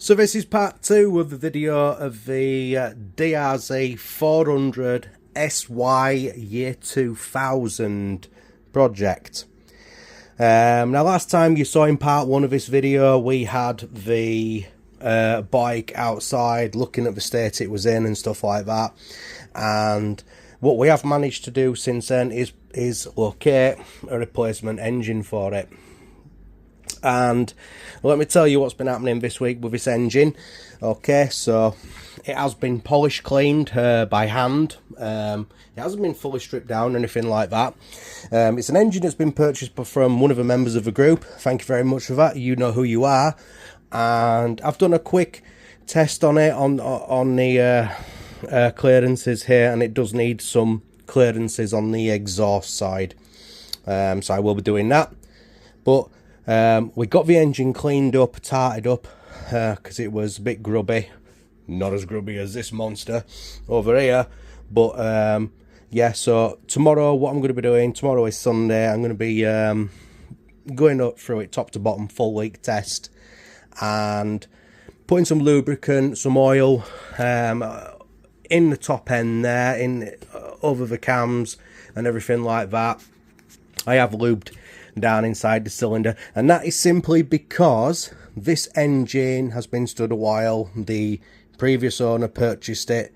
So this is part 2 of the video of the DRZ 400 SY Year 2000 project. Now last time you saw in part 1 of this video, we had the bike outside looking at the state it was in and stuff like that, and what we have managed to do since then is locate a replacement engine for it. And let me tell you what's been happening this week with this engine. Okay, so it has been polish cleaned by hand. It hasn't been fully stripped down or anything like that. It's an engine that's been purchased from one of the members of the group. Thank you very much for that. You know who you are. And I've done a quick test on it on the clearances here, and it does need some clearances on the exhaust side. So I will be doing that. But we got the engine cleaned up, tarted up, because it was a bit grubby. Not as grubby as this monster over here, but yeah, so tomorrow what I'm going to be doing, tomorrow is Sunday, I'm going to be going up through it top to bottom, full leak test, and putting some lubricant, some oil in the top end there, over the cams and everything like that. I have lubed down inside the cylinder, and that is simply because this engine has been stood a while. The previous owner purchased it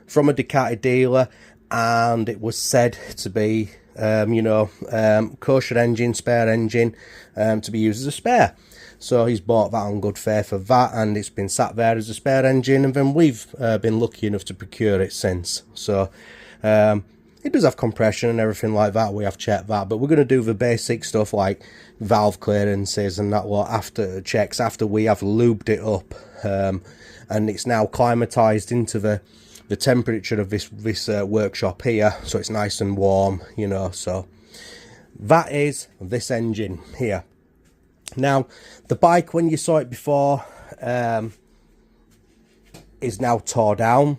from a Ducati dealer, and it was said to be kosher engine, spare engine, to be used as a spare. So he's bought that on good faith of that, and it's been sat there as a spare engine, and then we've been lucky enough to procure it since. So it does have compression and everything like that. We have checked that, but we're going to do the basic stuff like valve clearances and that lot after checks, after we have lubed it up, and it's now climatized into the temperature of this workshop here, so it's nice and warm, you know. So that is this engine here. Now the bike, when you saw it before, is now tore down.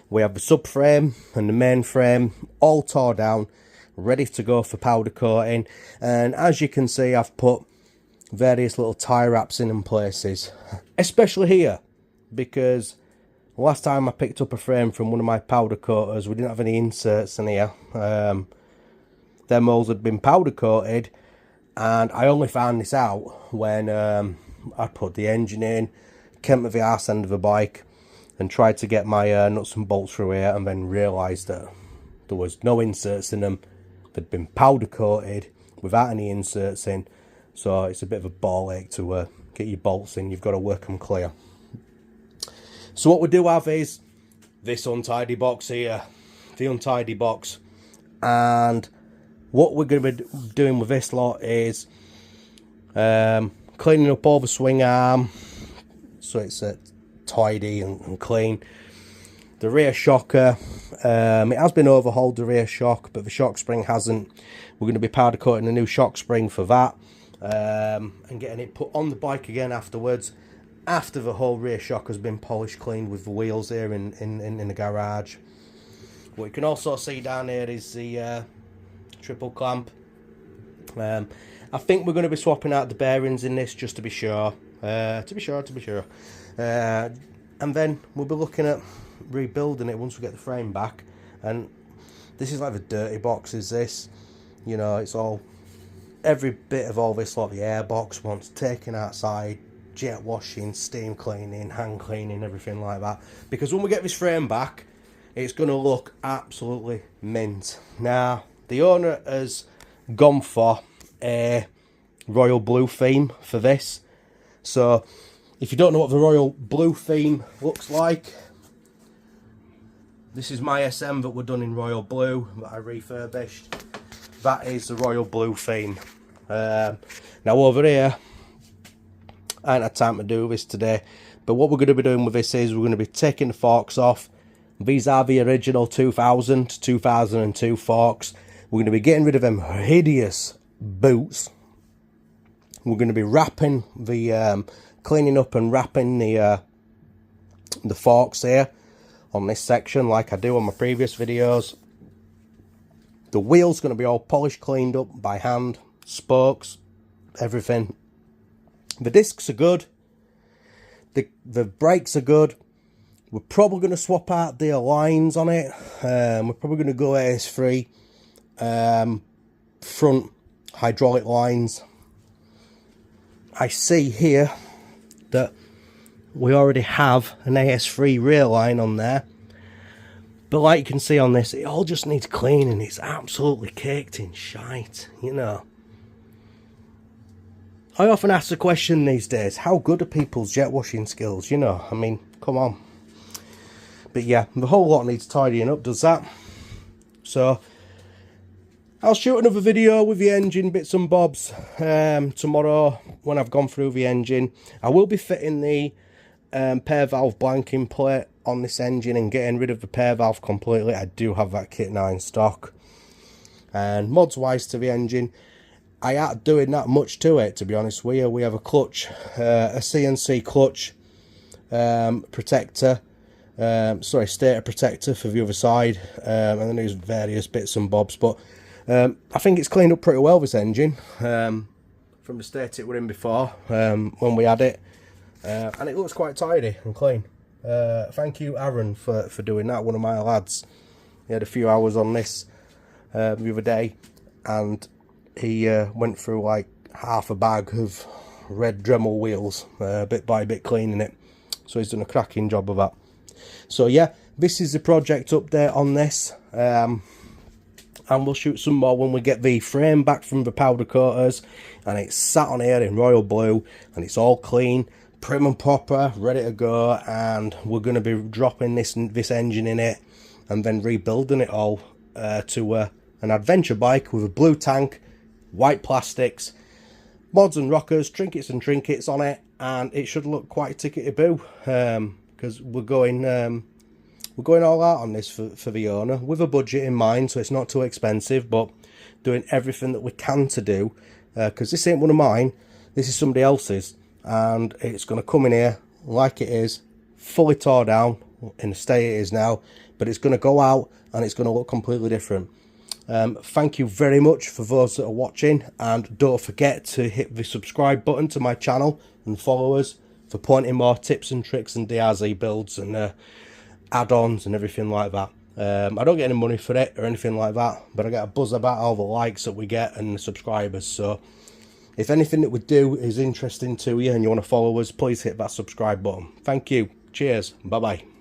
We have the subframe and the main frame all tore down, ready to go for powder coating. And as you can see, I've put various little tie wraps in places, especially here, because last time I picked up a frame from one of my powder coaters, we didn't have any inserts in here. Their molds had been powder coated, and I only found this out when I put the engine in, came to the arse end of the bike, and tried to get my nuts and bolts through here, and then realised that there was no inserts in them. They'd been powder coated without any inserts in, so it's a bit of a ball ache to get your bolts in. You've got to work them clear. So what we do have is this untidy box here, the untidy box, and what we're going to be doing with this lot is cleaning up all the swing arm, so it's tidy and clean. The rear shocker, it has been overhauled, the rear shock, but the shock spring hasn't. We're going to be powder coating a new shock spring for that, and getting it put on the bike again afterwards, after the whole rear shock has been polished cleaned with the wheels here in the garage. What you can also see down here is the triple clamp. I think we're going to be swapping out the bearings in this, just to be sure. And then we'll be looking at rebuilding it once we get the frame back. And this is like the dirty box, is this, you know, it's all, every bit of all this, like the air box wants taken outside, jet washing, steam cleaning, hand cleaning, everything like that, because when we get this frame back, it's going to look absolutely mint. Now the owner has gone for a royal blue theme for this. So if you don't know what the royal blue theme looks like, this is my SM that were done in royal blue that I refurbished. That is the royal blue theme. Now over here, I ain't had time to do this today, but what we're going to be doing with this is we're going to be taking the forks off. These are the original 2002 forks. We're going to be getting rid of them hideous boots. We're going to be wrapping the cleaning up and wrapping the forks here on this section, like I do on my previous videos. The wheel's going to be all polished, cleaned up by hand, spokes, everything. The discs are good. The brakes are good. We're probably going to swap out the lines on it. We're probably going to go AS3 front hydraulic lines. I see here that we already have an AS3 rear line on there, but like you can see on this, it all just needs cleaning. It's absolutely caked in shite, you know. I often ask the question these days, how good are people's jet washing skills, you know? I mean, come on. But yeah, the whole lot needs tidying up, does that? So I'll shoot another video with the engine bits and bobs tomorrow when I've gone through the engine. I will be fitting the pair valve blanking plate on this engine and getting rid of the pair valve completely. I do have that kit now in stock. And mods wise to the engine, I ain't doing that much to it, to be honest with you. We have a clutch, a CNC clutch protector, sorry, stator protector for the other side, and then there's various bits and bobs, but I think it's cleaned up pretty well, this engine, from the state it were in before, when we had it, and it looks quite tidy and clean. Thank you, Aaron, for doing that, one of my lads. He had a few hours on this the other day, and he went through like half a bag of red Dremel wheels, bit by bit cleaning it, so he's done a cracking job of that. So yeah, this is the project update on this, and we'll shoot some more when we get the frame back from the powder coaters and it's sat on here in royal blue and it's all clean, prim and proper, ready to go, and we're going to be dropping this engine in it and then rebuilding it all to an adventure bike with a blue tank, white plastics, mods and rockers, trinkets and trinkets on it, and it should look quite tickety-boo, because we're going all out on this for the owner with a budget in mind, so it's not too expensive, but doing everything that we can to do, because this ain't one of mine, this is somebody else's, and it's going to come in here like it is, fully tore down in the state it is now, but it's going to go out and it's going to look completely different. Thank you very much for those that are watching, and don't forget to hit the subscribe button to my channel and follow us for plenty more tips and tricks and DRZ builds and add-ons and everything like that. I don't get any money for it or anything like that, but I get a buzz about all the likes that we get and the subscribers. So if anything that we do is interesting to you and you want to follow us, please hit that subscribe button. Thank you. Cheers. Bye bye.